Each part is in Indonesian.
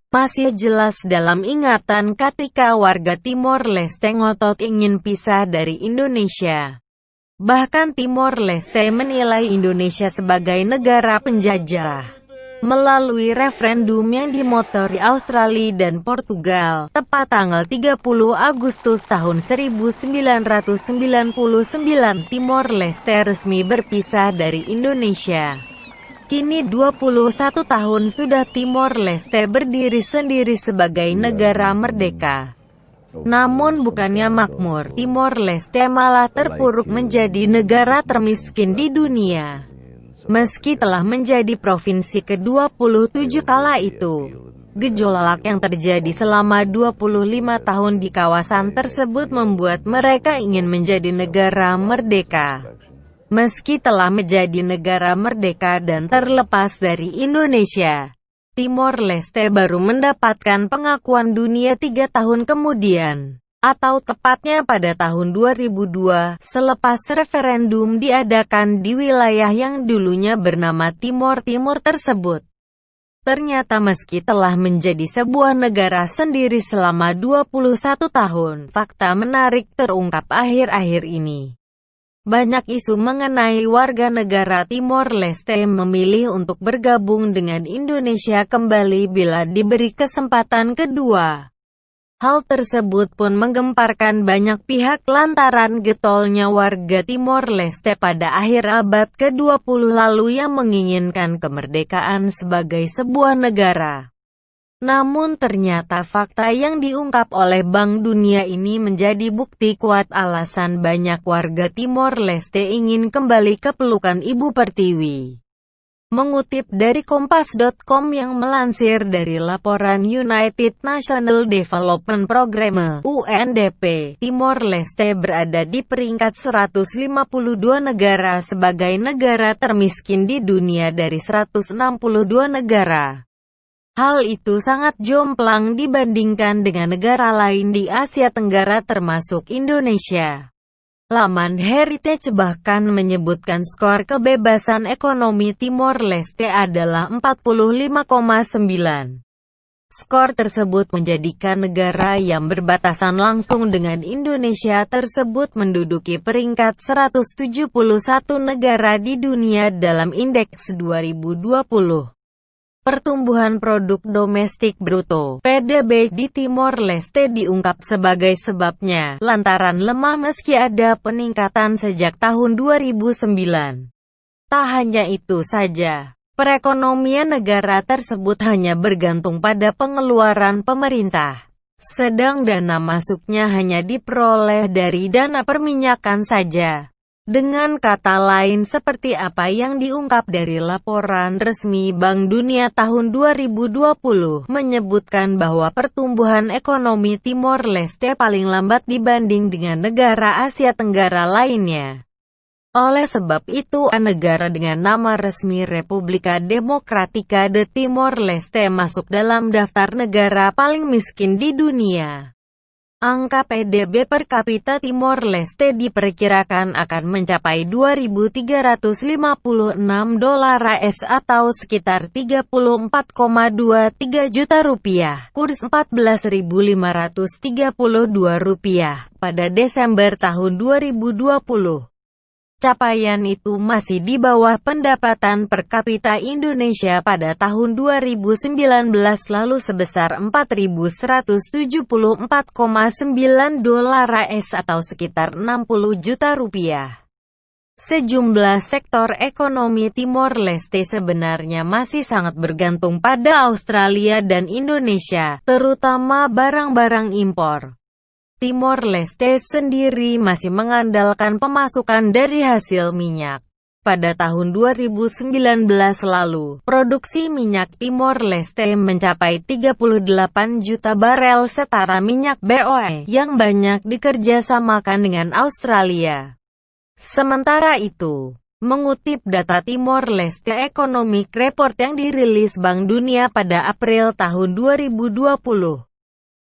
Masih jelas dalam ingatan ketika warga Timor Leste ngotot ingin pisah dari Indonesia. Bahkan Timor Leste menilai Indonesia sebagai negara penjajah. Melalui referendum yang dimotori Australia dan Portugal, tepat tanggal 30 Agustus tahun 1999, Timor Leste resmi berpisah dari Indonesia. Kini 21 tahun sudah Timor Leste berdiri sendiri sebagai negara merdeka. Namun bukannya makmur, Timor Leste malah terpuruk menjadi negara termiskin di dunia. Meski telah menjadi provinsi ke-27 kala itu, gejolak yang terjadi selama 25 tahun di kawasan tersebut membuat mereka ingin menjadi negara merdeka. Meski telah menjadi negara merdeka dan terlepas dari Indonesia, Timor Leste baru mendapatkan pengakuan dunia 3 tahun kemudian. Atau tepatnya pada tahun 2002, selepas referendum diadakan di wilayah yang dulunya bernama Timor Timur tersebut. Ternyata meski telah menjadi sebuah negara sendiri selama 21 tahun, fakta menarik terungkap akhir-akhir ini. Banyak isu mengenai warga negara Timor Leste memilih untuk bergabung dengan Indonesia kembali bila diberi kesempatan kedua. Hal tersebut pun menggemparkan banyak pihak lantaran getolnya warga Timor Leste pada akhir abad ke-20 lalu yang menginginkan kemerdekaan sebagai sebuah negara. Namun ternyata fakta yang diungkap oleh Bank Dunia ini menjadi bukti kuat alasan banyak warga Timor Leste ingin kembali ke pelukan Ibu Pertiwi. Mengutip dari Kompas.com yang melansir dari laporan United National Development Programme (UNDP), Timor Leste berada di peringkat 152 negara sebagai negara termiskin di dunia dari 162 negara. Hal itu sangat jomplang dibandingkan dengan negara lain di Asia Tenggara termasuk Indonesia. Laman Heritage bahkan menyebutkan skor kebebasan ekonomi Timor Leste adalah 45,9. Skor tersebut menjadikan negara yang berbatasan langsung dengan Indonesia tersebut menduduki peringkat 171 negara di dunia dalam Indeks 2020. Pertumbuhan produk domestik bruto (PDB) di Timor Leste diungkap sebagai sebabnya, lantaran lemah meski ada peningkatan sejak tahun 2009. Tak hanya itu saja, perekonomian negara tersebut hanya bergantung pada pengeluaran pemerintah, sedang dana masuknya hanya diperoleh dari dana perminyakan saja. Dengan kata lain seperti apa yang diungkap dari laporan resmi Bank Dunia tahun 2020, menyebutkan bahwa pertumbuhan ekonomi Timor Leste paling lambat dibanding dengan negara Asia Tenggara lainnya. Oleh sebab itu, negara dengan nama resmi Republika Demokratika de Timor Leste masuk dalam daftar negara paling miskin di dunia. Angka PDB per kapita Timor Leste diperkirakan akan mencapai 2.356 dolar AS atau sekitar 34,23 juta rupiah, kurs 14.532 rupiah, pada Desember tahun 2020. Capaian itu masih di bawah pendapatan per kapita Indonesia pada tahun 2019 lalu sebesar 4.174,9 dolar AS atau sekitar 60 juta rupiah. Sejumlah sektor ekonomi Timor Leste sebenarnya masih sangat bergantung pada Australia dan Indonesia, terutama barang-barang impor. Timor Leste sendiri masih mengandalkan pemasukan dari hasil minyak. Pada tahun 2019 lalu, produksi minyak Timor Leste mencapai 38 juta barel setara minyak BOE, yang banyak dikerjasamakan dengan Australia. Sementara itu, mengutip data Timor Leste Economic Report yang dirilis Bank Dunia pada April tahun 2020,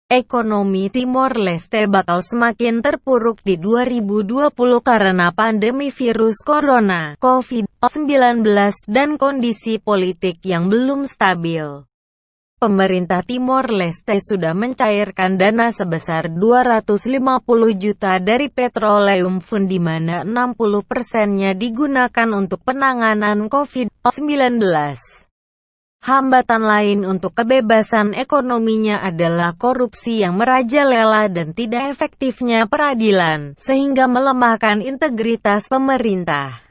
ekonomi Timor Leste bakal semakin terpuruk di 2020 karena pandemi virus corona, COVID-19, dan kondisi politik yang belum stabil. Pemerintah Timor Leste sudah mencairkan dana sebesar 250 juta dari Petroleum Fund di mana 60%-nya digunakan untuk penanganan COVID-19. Hambatan lain untuk kebebasan ekonominya adalah korupsi yang merajalela dan tidak efektifnya peradilan, sehingga melemahkan integritas pemerintah.